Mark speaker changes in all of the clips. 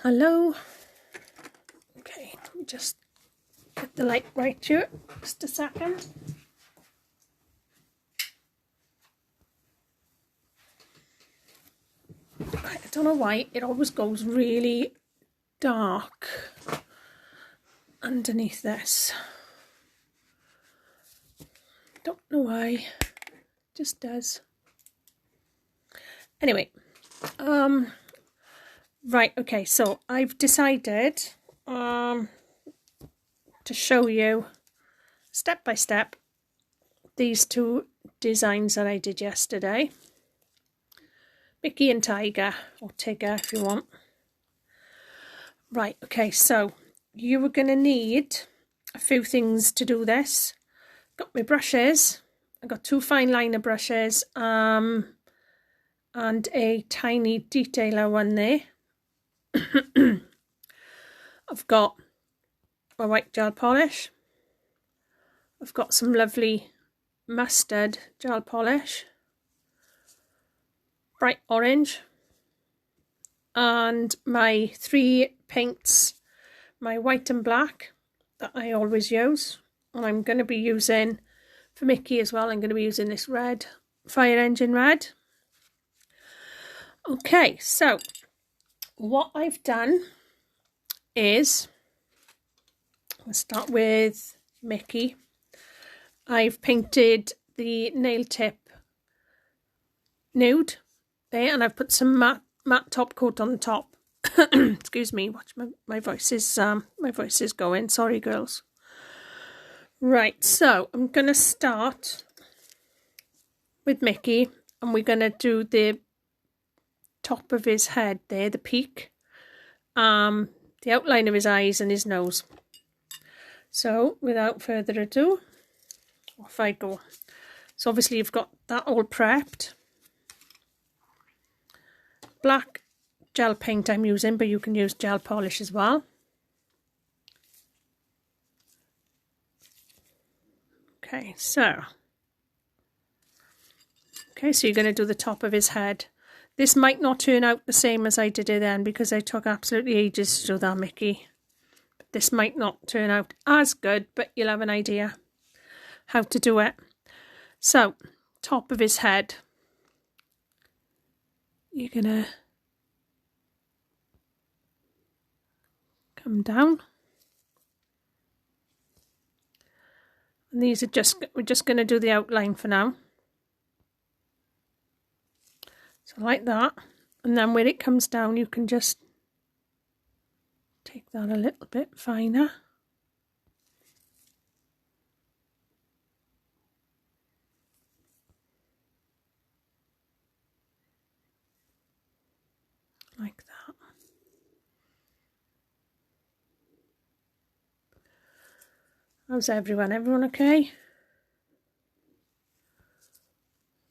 Speaker 1: Hello. Okay, let me just get the light right here. Just a second. I don't know why it always goes really dark underneath this. Don't know why. It just does. Anyway, right, okay, so I've decided to show you step by step these two designs that I did yesterday. Mickey and Tiger, or Tigger if you want. Right, okay, so you are going to need a few things to do this. Got my brushes. I got two fine liner brushes and a tiny detailer one there. I've got my white gel polish. I've got some lovely mustard gel polish, bright orange, and my three paints, my white and black that I always use. And I'm going to be using, for Mickey as well, I'm going to be using this red, Fire Engine Red. Okay, so what I've done is, let's start with Mickey. I've painted the nail tip nude there, and I've put some matte top coat on the top. Excuse me, watch my voice is going. Sorry, girls. Right, so I'm gonna start with Mickey, and we're gonna do the top of his head there, the peak, the outline of his eyes and his nose. So without further ado, off I go. So obviously you've got that all prepped. Black gel paint I'm using, but you can use gel polish as well. Okay, so you're going to do the top of his head. This might not turn out the same as I did it then, because I took absolutely ages to do that, Mickey. But this might not turn out as good, but you'll have an idea how to do it. So, top of his head. You're going to come down. And these are we're just going to do the outline for now. So like that. And then when it comes down, you can just take that a little bit finer. Like that. How's everyone? Everyone okay?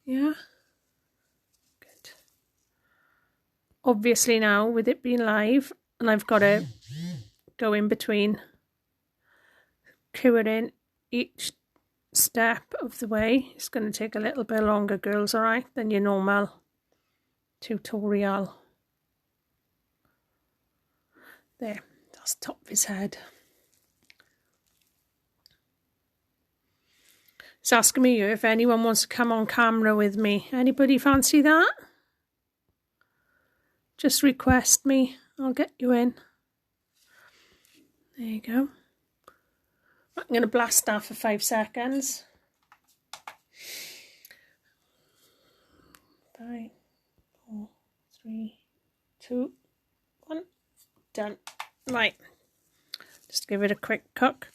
Speaker 1: Yeah? Good. Obviously now, with it being live, and I've got to go in between covering each step of the way. It's going to take a little bit longer, girls, alright, than your normal tutorial. There, that's the top of his head. It's asking me if anyone wants to come on camera with me. Anybody fancy that? Just request me. I'll get you in. There you go. I'm going to blast that for 5 seconds. 5, 4, 3, 2, 1. Done. Right. Just give it a quick cook.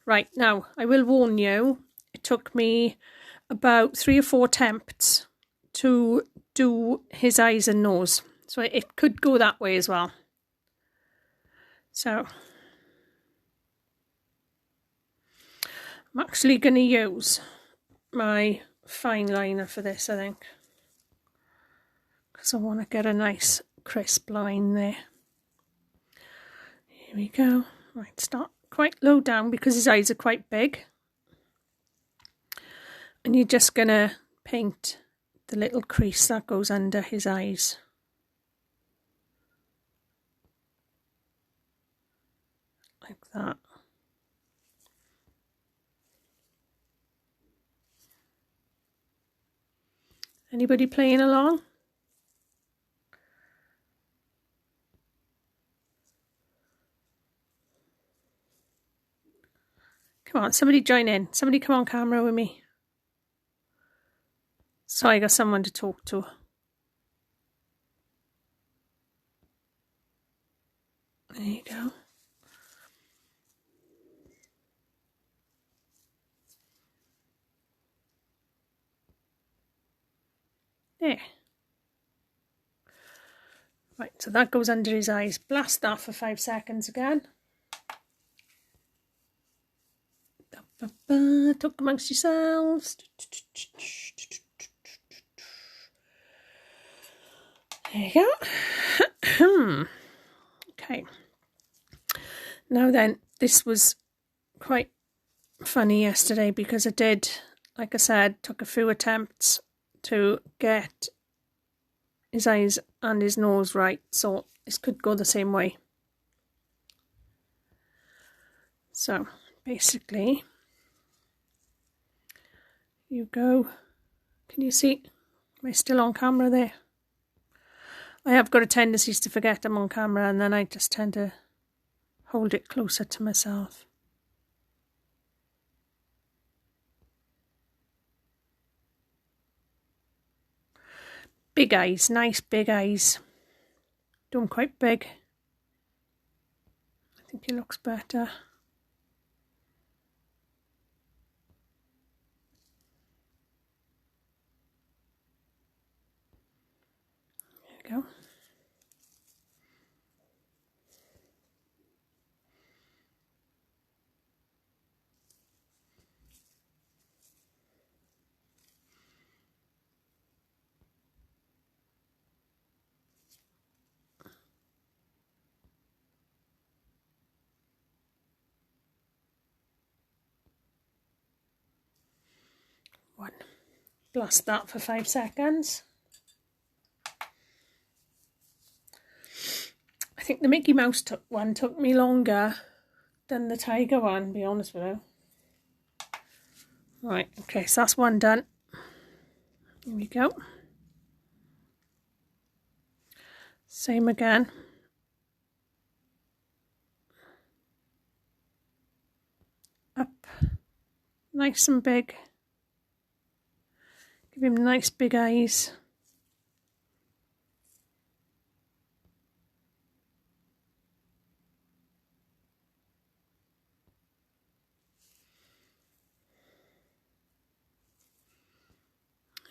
Speaker 1: Right, now, I will warn you, it took me about 3 or 4 attempts to do his eyes and nose. So it could go that way as well. So I'm actually going to use my fine liner for this, I think, because I want to get a nice crisp line there. Here we go. Right, start quite low down because his eyes are quite big. And you're just going to paint the little crease that goes under his eyes. like that. Anybody playing along? Come on, somebody join in. Somebody come on camera with me. So I got someone to talk to. There you go. There. Right, so that goes under his eyes. Blast that for 5 seconds again. Talk amongst yourselves. There you go. Okay. Now then, this was quite funny yesterday because I did, like I said, took a few attempts to get his eyes and his nose right, so this could go the same way. So basically, you go, can you see? Am I still on camera there? I have got a tendency to forget I'm on camera, and then I just tend to hold it closer to myself. Big eyes, nice big eyes. Do them quite big. I think it looks better. There you go. One. Blast that for 5 seconds. I think the Mickey Mouse one took me longer than the tiger one, to be honest with you. Right, okay, so that's one done. Here we go. Same again. Up. Nice and big. Give him nice big eyes.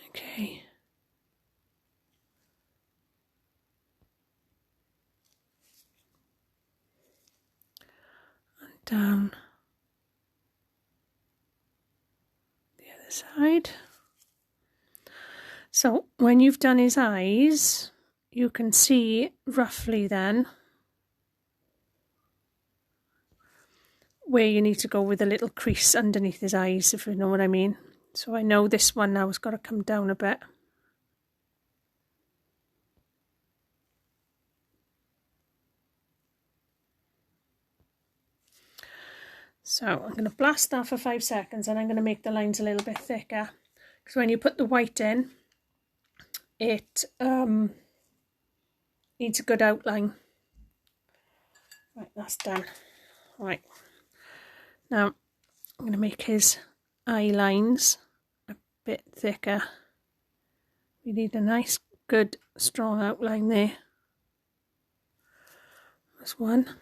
Speaker 1: Okay. And down the other side. So when you've done his eyes, you can see roughly then where you need to go with a little crease underneath his eyes, if you know what I mean. So I know this one now has got to come down a bit. So I'm going to blast that for 5 seconds, and I'm going to make the lines a little bit thicker, because when you put the white in, it needs a good outline. Right, that's done. Right, now I'm going to make his eye lines a bit thicker. We need a nice, good, strong outline there. There's one.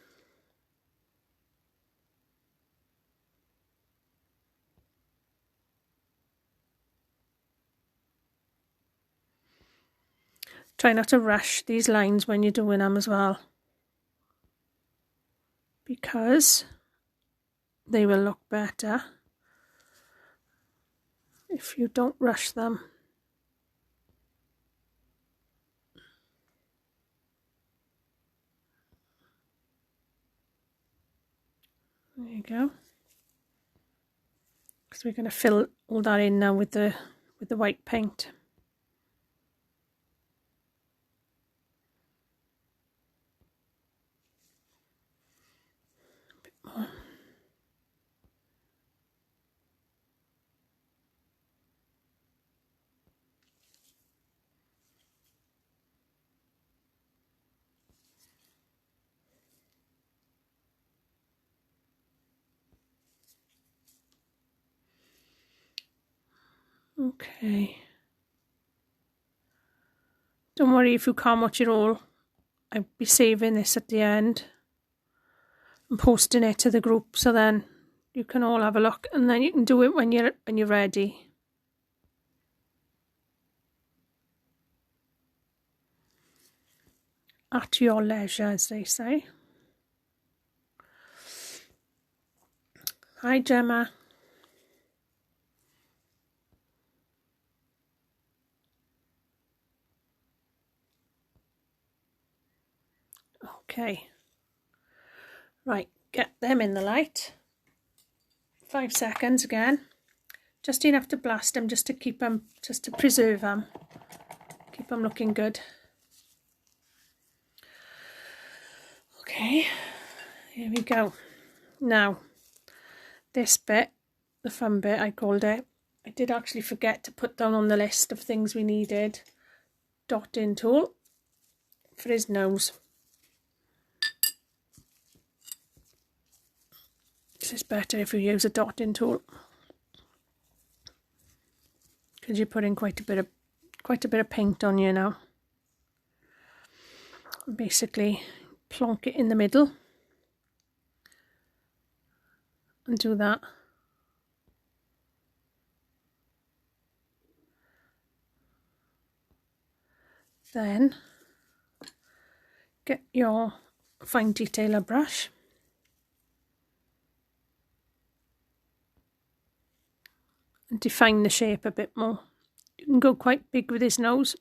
Speaker 1: Try not to rush these lines when you're doing them as well, because they will look better if you don't rush them. There you go. Because we're going to fill all that in now with the white paint. A bit Okay. Don't worry if you can't watch it all. I'll be saving this at the end and posting it to the group, so then you can all have a look, and then you can do it when you're ready. At your leisure, as they say. Hi, Gemma. Okay. Right, get them in the light. 5 seconds again. Just enough to blast them, just to keep them, just to preserve them. Keep them looking good. Okay, here we go. Now, this bit, the fun bit I called it, I did actually forget to put down on the list of things we needed. Dotting tool for his nose. This is better if you use a dotting tool, because you're putting quite a bit of paint on you now. Basically, plonk it in the middle and do that. Then get your fine detailer brush and define the shape a bit more. You can go quite big with his nose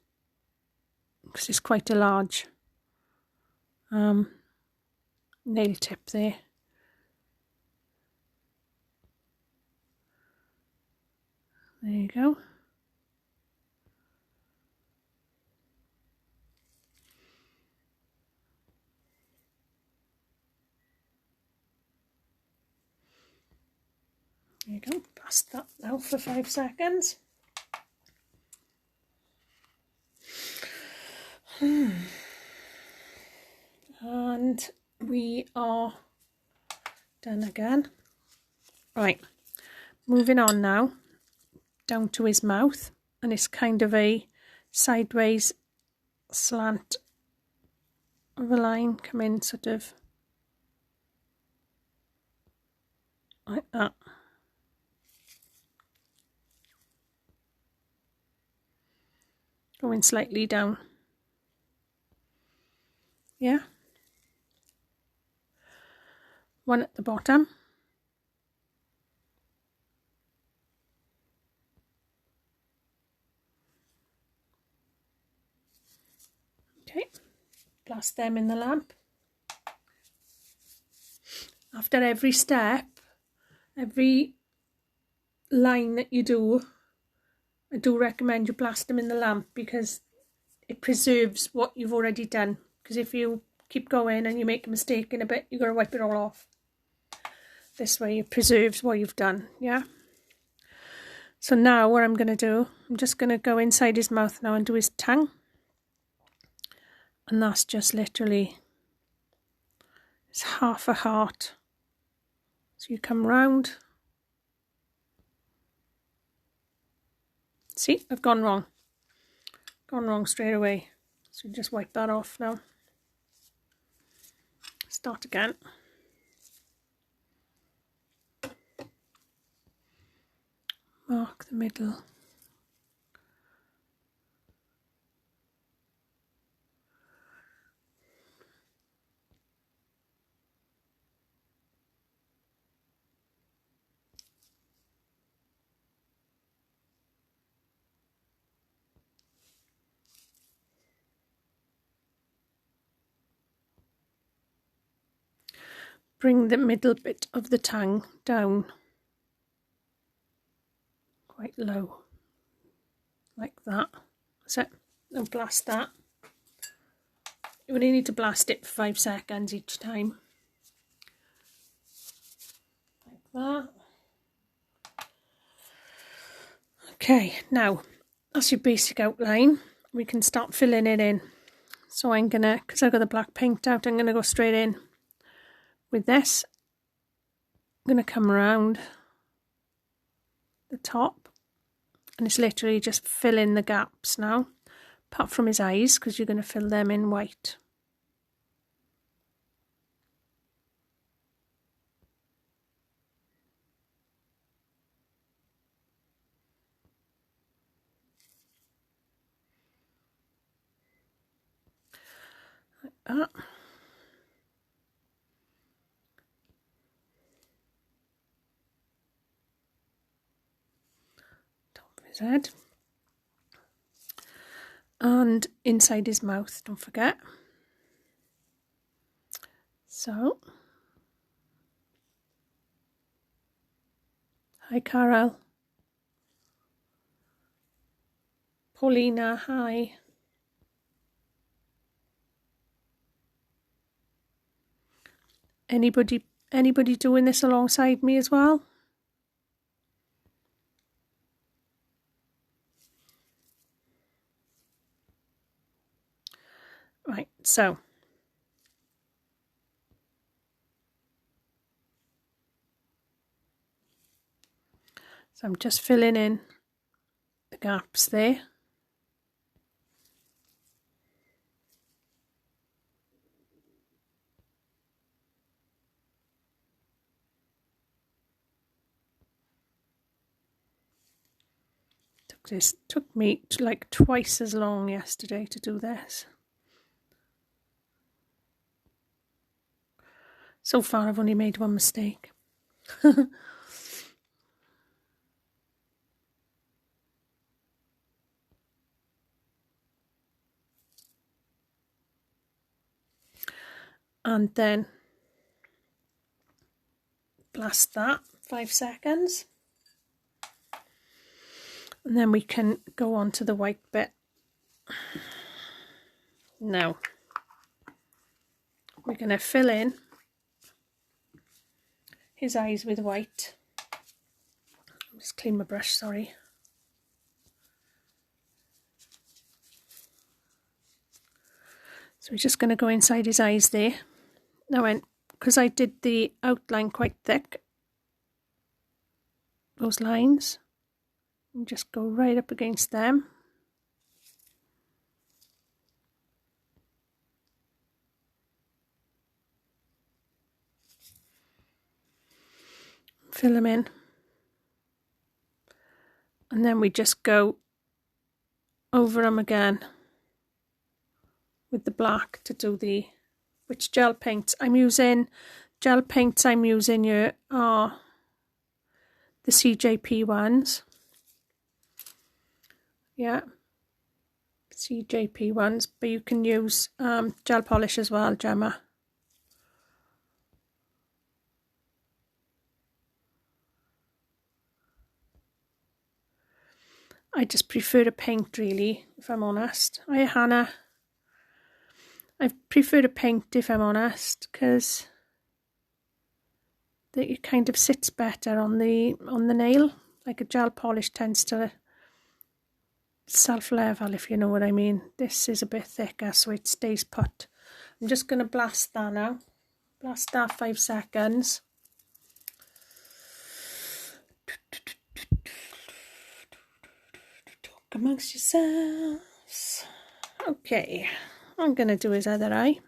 Speaker 1: because it's quite a large nail tip there. There you go. There you go. Blast that now for 5 seconds. And we are done again. Right, moving on now down to his mouth, and it's kind of a sideways slant of a line coming sort of like that. Going slightly down. Yeah. One at the bottom. Okay, blast them in the lamp. After every step, every line that you do, I do recommend you blast them in the lamp, because it preserves what you've already done. Because if you keep going and you make a mistake in a bit, you've got to wipe it all off. This way it preserves what you've done, yeah? So now what I'm going to do, I'm just going to go inside his mouth now and do his tongue. And that's just literally, it's half a heart. So you come round. See, I've gone wrong. Gone wrong straight away. So just wipe that off now. Start again. Mark the middle. Bring the middle bit of the tongue down quite low, like that. That's it. And blast that. You only need to blast it for 5 seconds each time. Like that. Okay, now that's your basic outline. We can start filling it in. So I'm gonna, because I've got the black paint out, I'm gonna go straight in with this. I'm gonna come around the top and it's literally just filling the gaps now, apart from his eyes, because you're going to fill them in white. Like that. Top of his head. And inside his mouth, don't forget. So, hi Carol. Paulina, hi. Anybody doing this alongside me as well? Right, so I'm just filling in the gaps there. Took me like twice as long yesterday to do this. So far I've only made one mistake. And then blast that 5 seconds. And then we can go on to the white bit. Now, we're going to fill in his eyes with white. Just clean my brush, sorry. So we're just going to go inside his eyes there. Now, because I did the outline quite thick, those lines, and just go right up against them. Fill them in. And then we just go over them again with the black to do which gel paints I'm using. Gel paints I'm using here are the CJP ones. Yeah, CJP ones, but you can use gel polish as well, Gemma. I just prefer to paint, really, if I'm honest. Hi, Hannah. I prefer to paint, if I'm honest, because it kind of sits better on the nail. Like a gel polish tends to self-level, if you know what I mean. This is a bit thicker, so it stays put. I'm just going to blast that now. Blast that 5 seconds. Talk amongst yourselves. Okay, I'm going to do his other eye.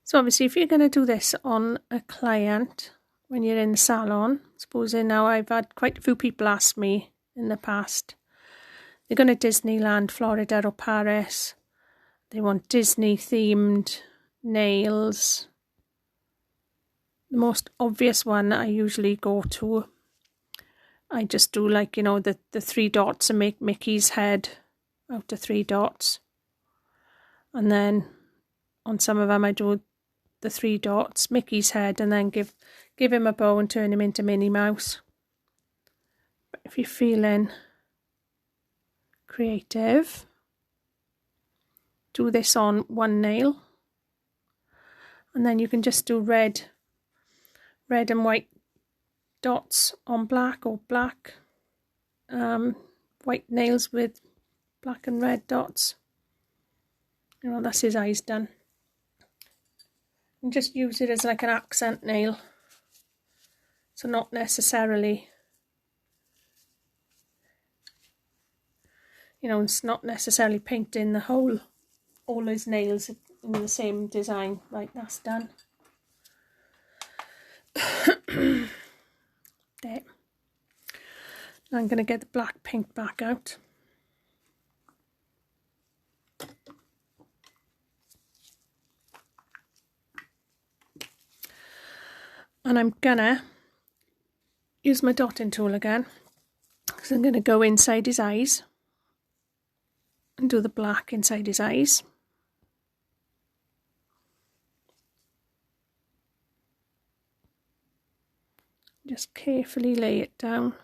Speaker 1: So obviously if you're going to do this on a client when you're in the salon, supposing now I've had quite a few people ask me in the past, they're going to Disneyland, Florida or Paris, they want Disney themed nails. The most obvious one I usually go to, I just do like, you know, the 3 dots and make Mickey's head out of 3 dots. And then on some of them I do the 3 dots, Mickey's head, and then give him a bow and turn him into Minnie Mouse. But if you're feeling creative, do this on one nail, and then you can just do red and white dots on black, or black white nails with black and red dots. You know, that's his eyes done. and just use it as like an accent nail. So not necessarily, you know, it's not necessarily painting the whole, all his nails in the same design. Right, that's done. There. I'm going to get the black paint back out. And I'm gonna use my dotting tool again, because I'm going to go inside his eyes and do the black inside his eyes. Just carefully lay it down.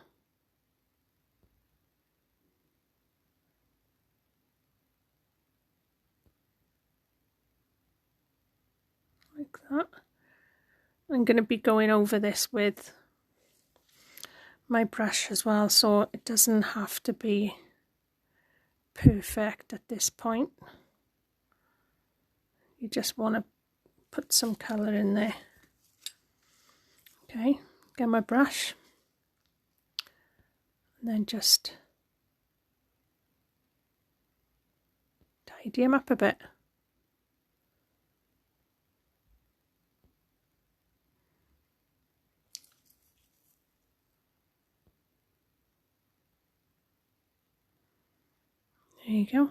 Speaker 1: Like that. I'm going to be going over this with my brush as well, so it doesn't have to be perfect at this point. You just want to put some colour in there. Okay, get my brush and then just tidy him up a bit. There you go.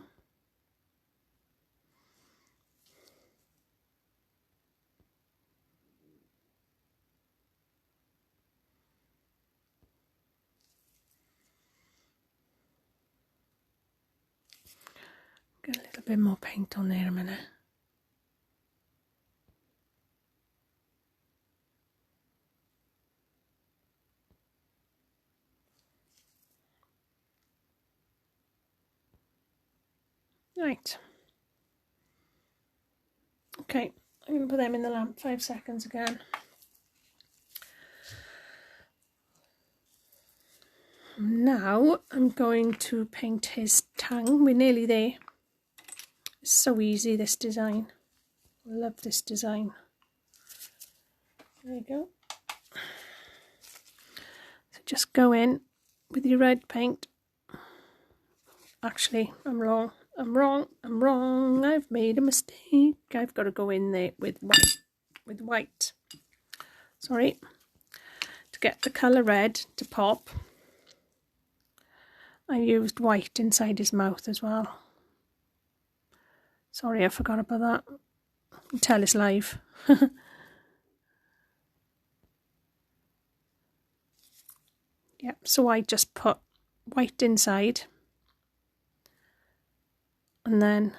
Speaker 1: Get a little bit more paint on there a minute. Right. Okay, I'm going to put them in the lamp 5 seconds again. Now I'm going to paint his tongue. We're nearly there. It's so easy, this design. I love this design. There you go. So just go in with your red paint. Actually, I'm wrong. I've made a mistake. I've got to go in there with white. Sorry. To get the colour red to pop, I used white inside his mouth as well. Sorry, I forgot about that. Tell it's live. Yep, so I just put white inside and then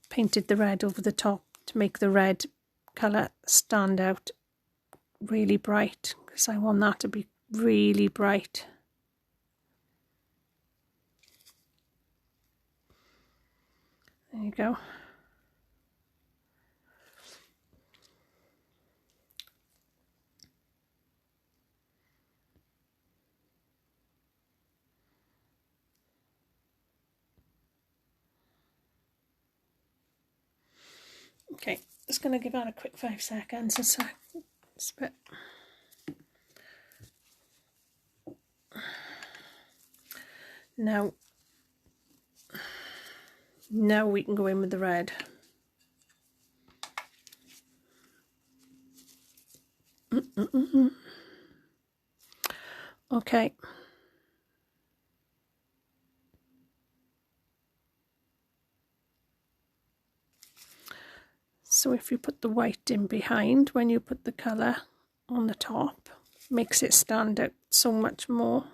Speaker 1: painted the red over the top to make the red colour stand out really bright, because I want that to be really bright. There you go. Okay, just going to give that a quick 5 seconds or so. Spit. Now we can go in with the red. Okay. So if you put the white in behind, when you put the colour on the top, makes it stand out so much more.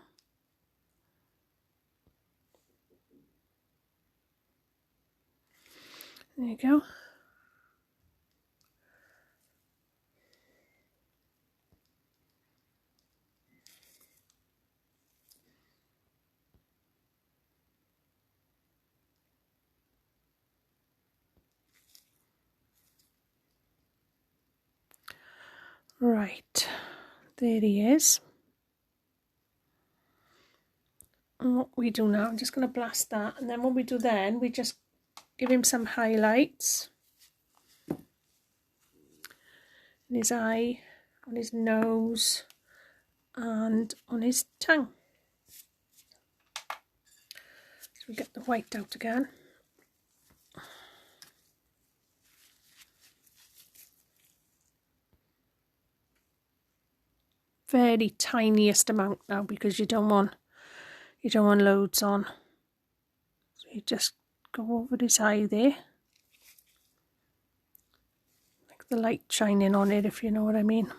Speaker 1: There you go. Right, there he is. And what we do now, I'm just going to blast that, and then what we do then, we just give him some highlights. in his eye, on his nose, and on his tongue. So we get the white out again. Very tiniest amount now, because you don't want loads on. So you just go over his eye there, like the light shining on it, if you know what I mean.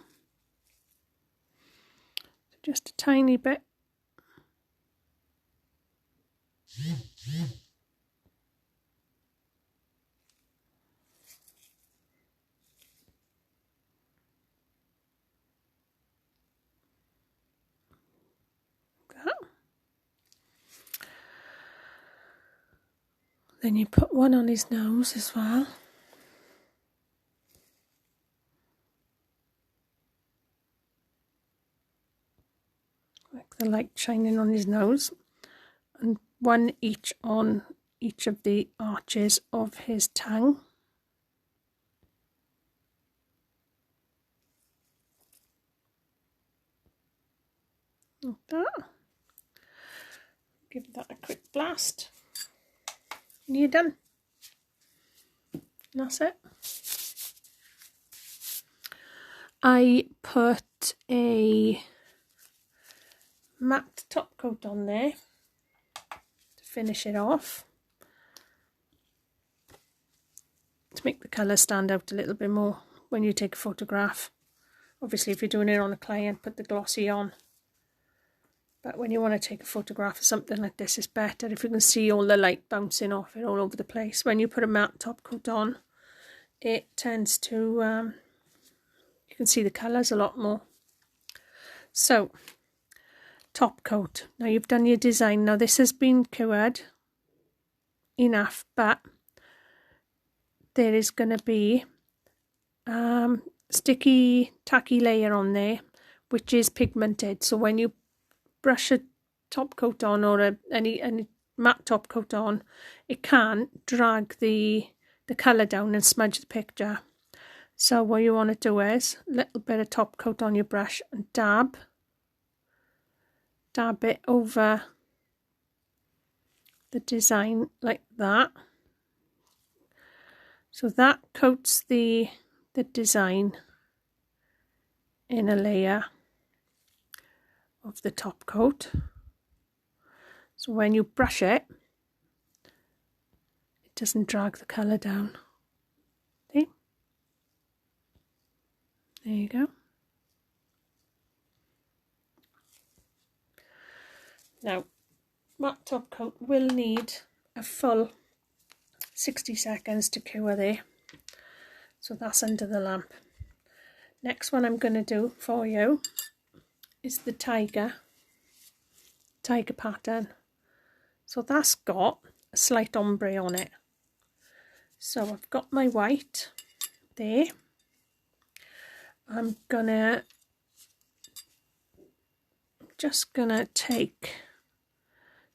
Speaker 1: Just a tiny bit. Then you put one on his nose as well. Like the light shining on his nose. And one each on each of the arches of his tongue. Like that. Give that a quick blast. And you're done. And that's it. I put a matte top coat on there to finish it off, to make the colour stand out a little bit more when you take a photograph. Obviously, if you're doing it on a client, put the glossy on. But when you want to take a photograph of something like this, it's better if you can see all the light bouncing off it all over the place. When you put a matte top coat on, it tends to, you can see the colours a lot more. So, top coat. Now you've done your design. Now this has been cured enough, but there is going to be sticky, tacky layer on there, which is pigmented. So when you brush a top coat on, or any matte top coat on, it can drag the colour down and smudge the picture. So what you want to do is a little bit of top coat on your brush and dab it over the design like that. So that coats the design in a layer of the top coat. So when you brush it, it doesn't drag the colour down. See? There you go. Now, matte top coat will need a full 60 seconds to cure there. So that's under the lamp. Next one I'm going to do for you is the tiger pattern. So that's got a slight ombre on it. So I've got my white there. I'm just gonna take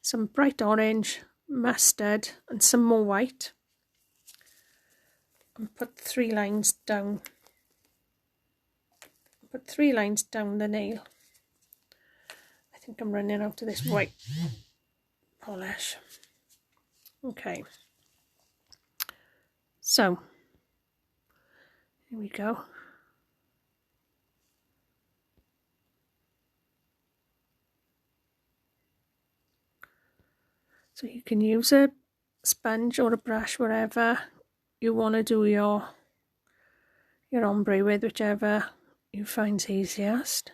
Speaker 1: some bright orange, mustard, and some more white, and put 3 lines down. Put 3 lines down the nail. I think I'm running out of this white polish. Okay, so here we go. So you can use a sponge or a brush, wherever you want to do your ombre with, whichever you find easiest.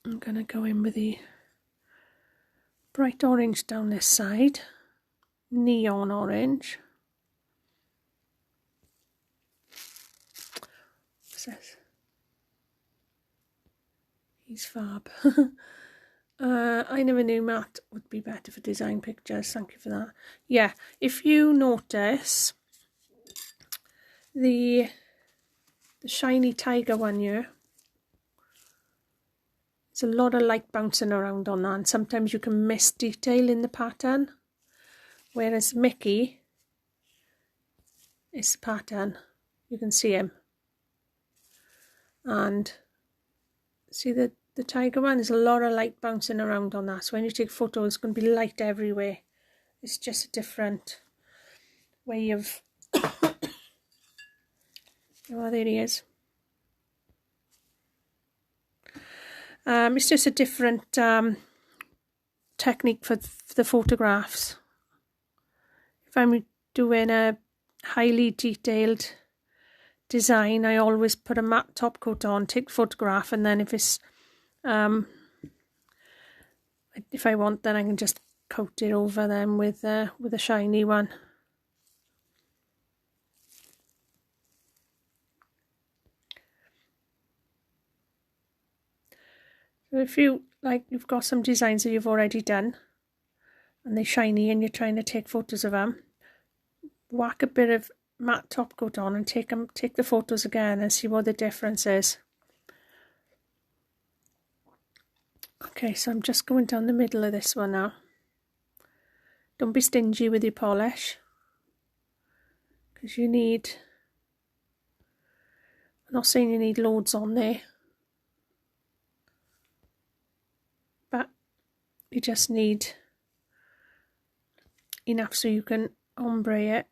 Speaker 1: I'm going to go in with the bright orange down this side, neon orange. What's this? He's fab. I never knew matte would be better for design pictures. Thank you for that. Yeah, if you notice the shiny tiger one here, There's a lot of light bouncing around on that, and sometimes you can miss detail in the pattern. Whereas Mickey is the pattern. You can see him. And see the tiger one? There's a lot of light bouncing around on that. So when you take photos, it's going to be light everywhere. It's just a different way of... Oh, there he is. It's just a different technique for the photographs. If I'm doing a highly detailed design, I always put a matte top coat on, take the photograph, and then if it's if I want, then I can just coat it over then with a shiny one. So if you you've got some designs that you've already done and they're shiny and you're trying to take photos of them, whack a bit of matte top coat on and take the photos again and see what the difference is. Okay, so I'm just going down the middle of this one now. Don't be stingy with your polish, because you need, I'm not saying you need loads on there, but you just need enough so you can ombre it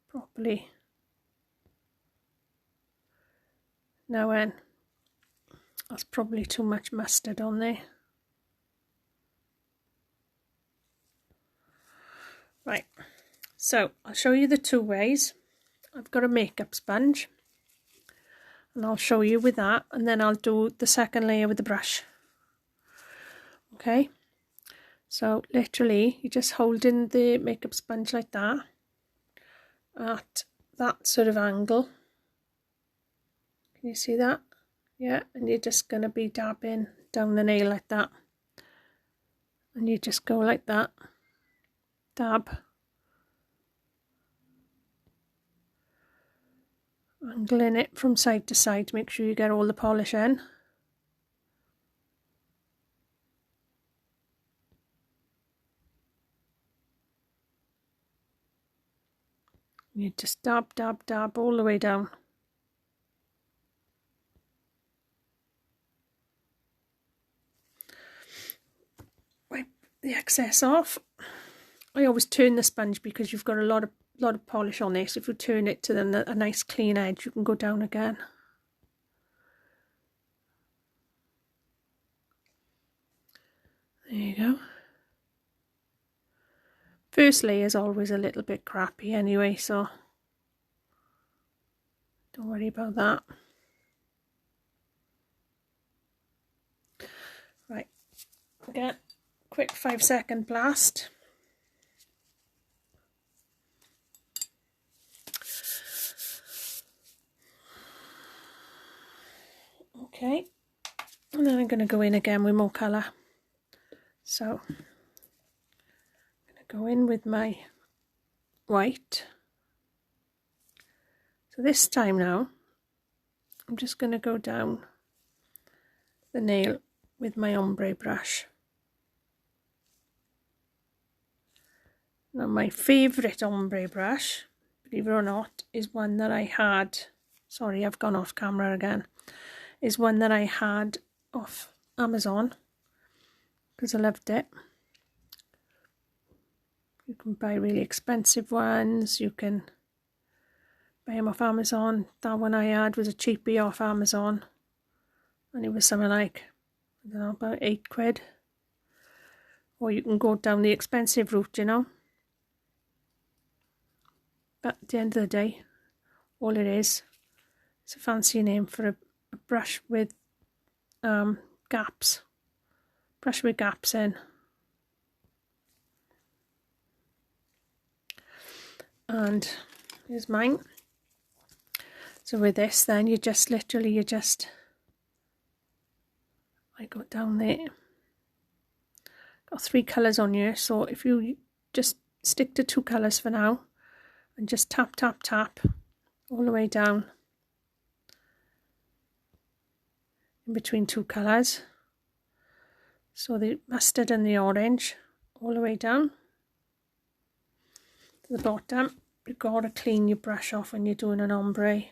Speaker 1: properly. Now then, that's probably too much mustard on there. Right, so I'll show you the two ways. I've got a makeup sponge and I'll show you with that, and then I'll do the second layer with the brush. Okay, so literally you're just holding the makeup sponge like that at that sort of angle. Can you see that? Yeah, and you're just going to be dabbing down the nail like that, and you just go like that, dab, angling it from side to side to make sure you get all the polish in. You just dab, dab, dab all the way down. Wipe the excess off. I always turn the sponge because you've got a lot of polish on this. If you turn it to then a nice clean edge, you can go down again. There you go. First layer is always a little bit crappy anyway, so don't worry about that. Right, again, quick 5-second blast. Okay, and then I'm going to go in again with more colour. So I'm going to go in with my white. So this time now, I'm just going to go down the nail with my ombre brush. Now my favourite ombre brush, believe it or not, is one that I had, sorry I've gone off camera again, is one that I had off Amazon because I loved it. You can buy really expensive ones, you can buy them off Amazon. That one I had was a cheapie off Amazon and it was something like, I don't know, about £8. Or you can go down the expensive route, you know. But at the end of the day, all it is, it's a fancy name for a brush with gaps. Brush with gaps in. And here's mine. So with this then you just literally, I go down there. Got 3 colours on here, so if you just stick to 2 colours for now and just tap, tap, tap all the way down in between 2 colours. So the mustard and the orange all the way down to the bottom. You've got to clean your brush off when you're doing an ombre.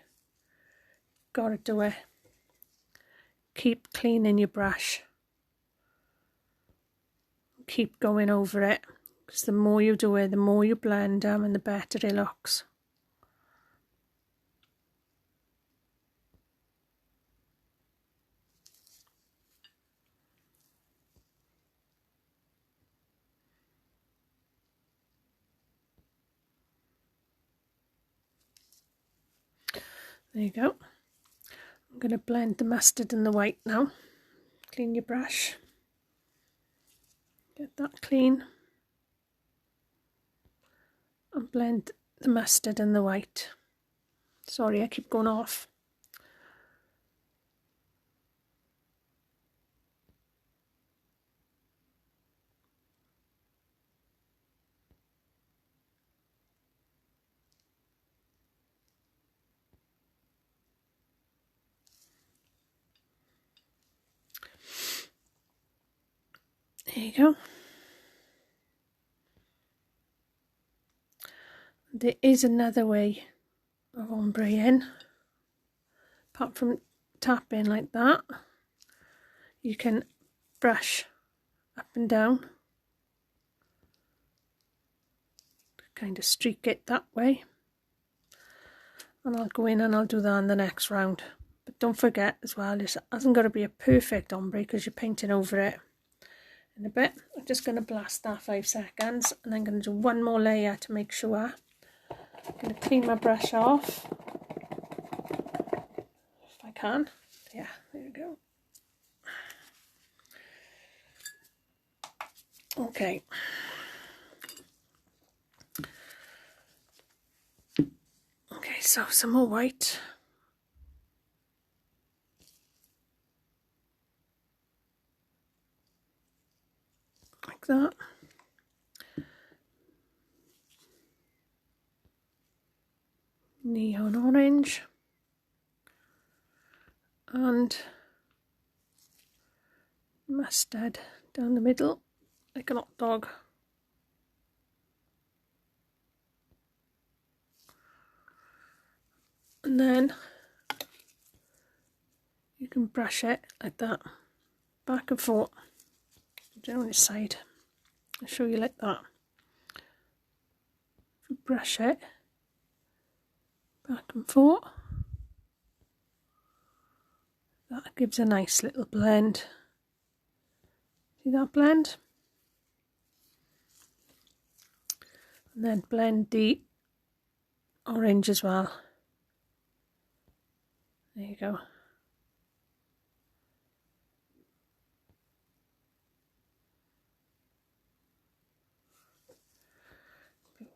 Speaker 1: Got to do it. Keep cleaning your brush. Keep going over it, because the more you do it, the more you blend them and the better it looks. There you go. I'm going to blend the mustard and the white now. Clean your brush. Get that clean. And blend the mustard and the white. Sorry, I keep going off. There you go. There is another way of ombreing. Apart from tapping like that, you can brush up and down. Kind of streak it that way. And I'll go in and I'll do that in the next round. But don't forget as well, it hasn't got to be a perfect ombre because you're painting over it. In a bit, I'm just going to blast that 5 seconds, and I'm going to do one more layer to make sure. I'm going to clean my brush off if I can. Yeah, there we go. Okay. Okay, so some more white. Like that. Neon orange. And mustard down the middle, like an hot dog. And then you can brush it like that, back and forth. Down this side. I'll show you like that. If you brush it back and forth, that gives a nice little blend. See that blend? And then blend the orange as well. There you go.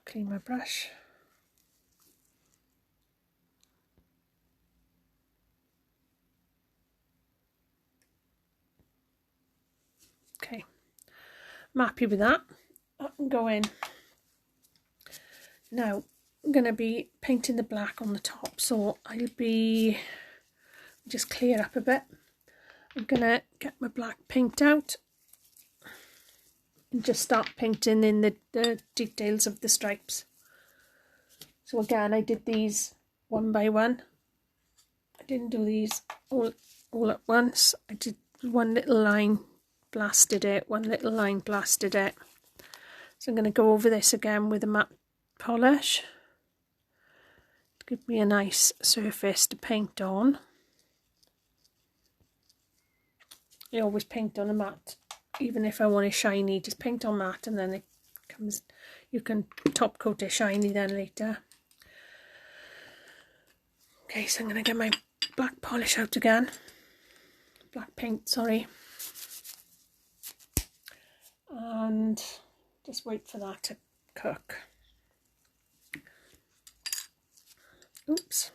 Speaker 1: Clean my brush. Okay, I'm happy with that. I can go in. Now, I'm going to be painting the black on the top, so I'll be just clear up a bit. I'm going to get my black paint out and just start painting in the details of the stripes. So again, I did these one by one. I didn't do these all at once. I did one little line, blasted it, one little line, blasted it. So I'm going to go over this again with a matte polish. Give me a nice surface to paint on. I always paint on a matte. Even if I want it shiny, just paint on matte and then it comes, you can top coat it shiny then later. Okay, so I'm going to get my black polish out again. Black paint, sorry. And just wait for that to cook. Oops.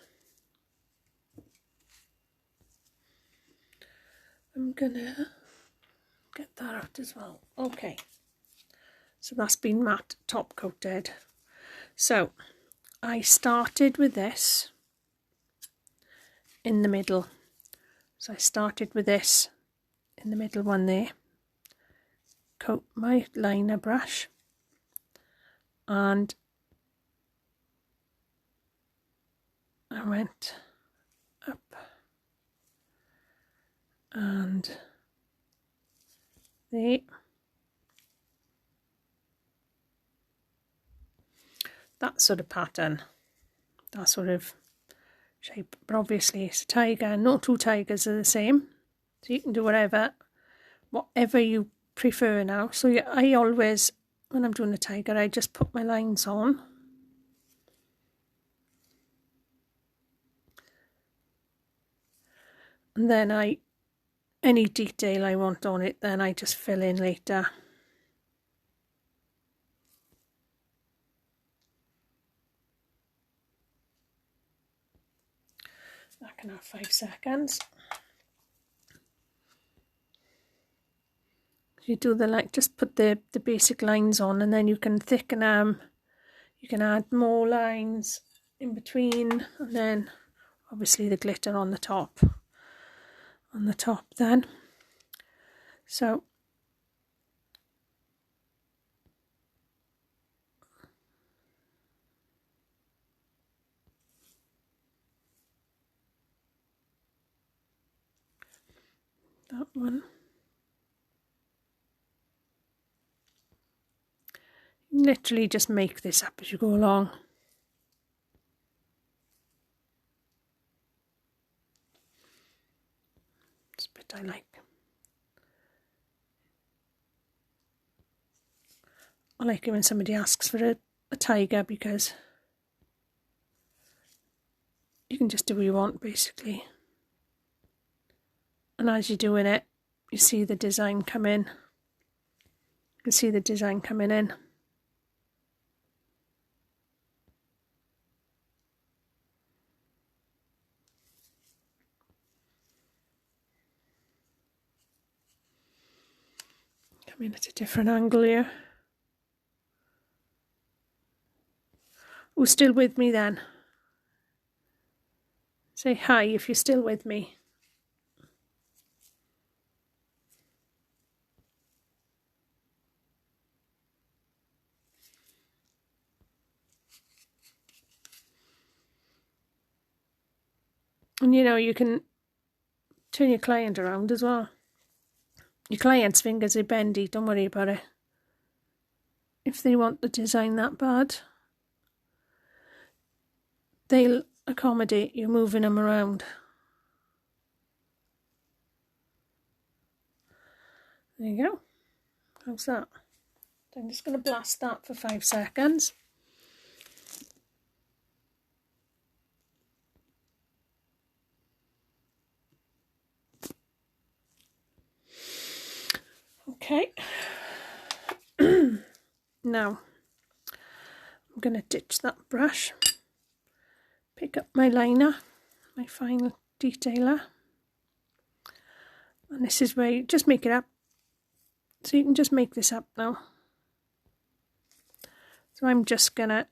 Speaker 1: I'm gonna get that out as well. Okay, so that's been matte top coated. So I started with this in the middle. So I started with this in the middle one there. coat my liner brush, and I went up and there. That sort of pattern, that sort of shape, but obviously it's a tiger. No two tigers are the same, so you can do whatever you prefer now. So yeah, I always, when I'm doing a tiger, I just put my lines on, and then any detail I want on it, then I just fill in later. That can have 5 seconds. You do just put the basic lines on, and then you can thicken them. You can add more lines in between, and then obviously the glitter on the top. Then. So that one. Literally just make this up as you go along. It's a bit I like. I like it when somebody asks for a tiger, because you can just do what you want basically. And as you're doing it, you see the design come in. You can see the design coming in. Come in at a different angle here. Who's still with me then? Say hi if you're still with me. And you know, you can turn your client around as well. Your client's fingers are bendy, don't worry about it. If they want the design that bad, they'll accommodate you moving them around. There you go. How's that? I'm just going to blast that for 5 seconds. Okay. Now, I'm going to ditch that brush, pick up my liner, my final detailer, and this is where you just make it up. So you can just make this up now. So I'm just going to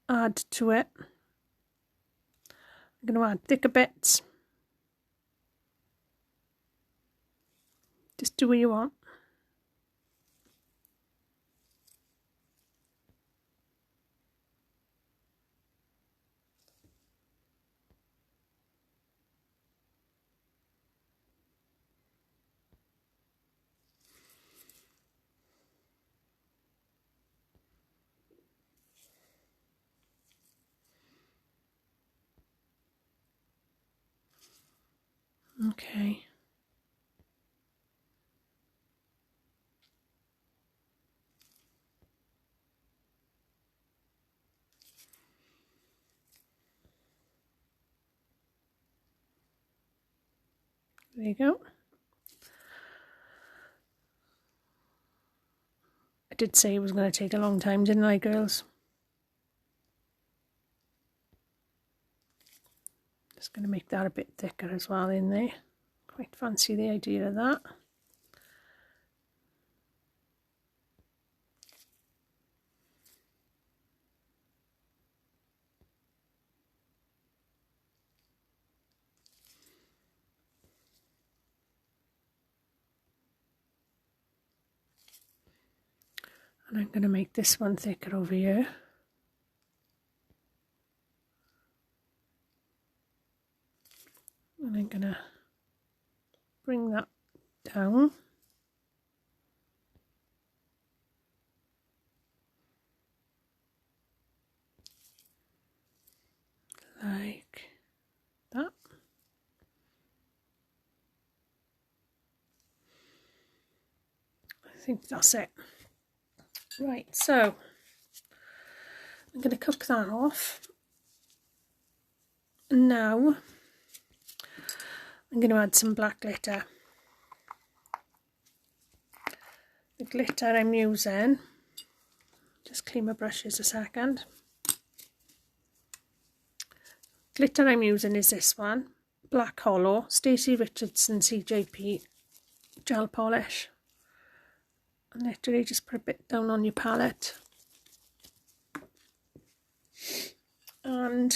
Speaker 1: add to it. I'm going to add thicker bits. Just do what you want. Okay. There you go. I did say it was going to take a long time, didn't I, girls? Just going to make that a bit thicker as well in there. Quite fancy the idea of that. And I'm going to make this one thicker over here. And I'm going to bring that down. Like that. I think that's it. Right, so I'm going to cook that off. And now I'm going to add some black glitter. The glitter I'm using, just clean my brushes a second. Glitter I'm using is this one, Black Hollow, Stacey Richardson CJP gel polish. And literally just put a bit down on your palette. And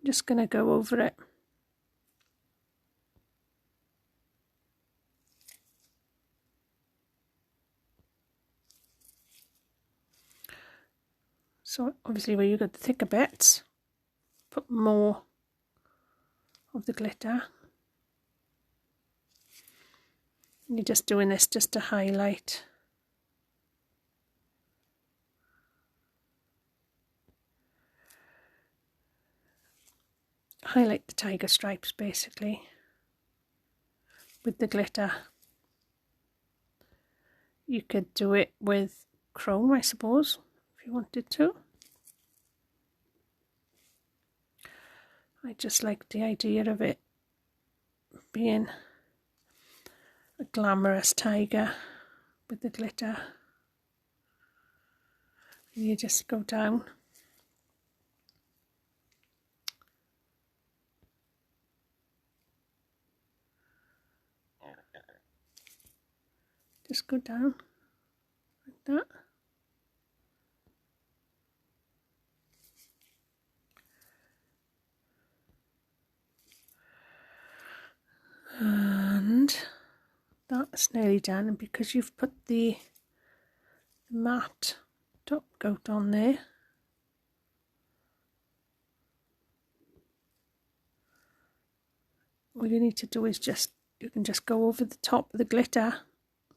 Speaker 1: just going to go over it. So obviously where you got the thicker bits, put more of the glitter. And you're just doing this just to highlight. Highlight the tiger stripes basically with the glitter. You could do it with chrome, I suppose, if you wanted to. I just like the idea of it being a glamorous tiger with the glitter. And you just go down. Just go down like that. And that's nearly done, and because you've put the matte top coat on there, all you need to do is you can just go over the top of the glitter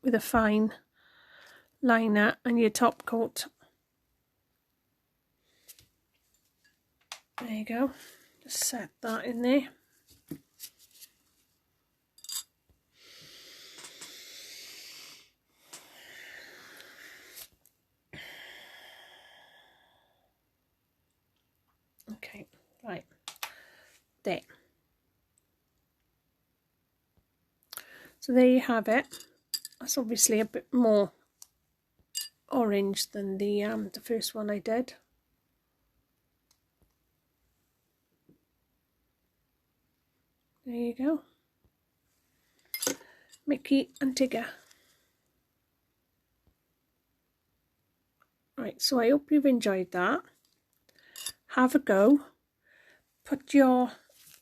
Speaker 1: with a fine liner and your top coat. There you go, just set that in there. Okay, right, there. So there you have it. That's obviously a bit more orange than the first one I did. There you go. Mickey and Tigger. Right, so I hope you've enjoyed that. Have a go. Put your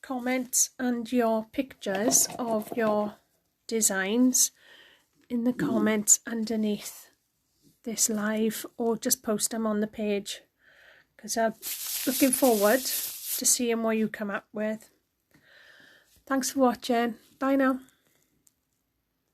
Speaker 1: comments and your pictures of your designs in the comments underneath this live, or just post them on the page, because I'm looking forward to seeing what you come up with. Thanks for watching. Bye now.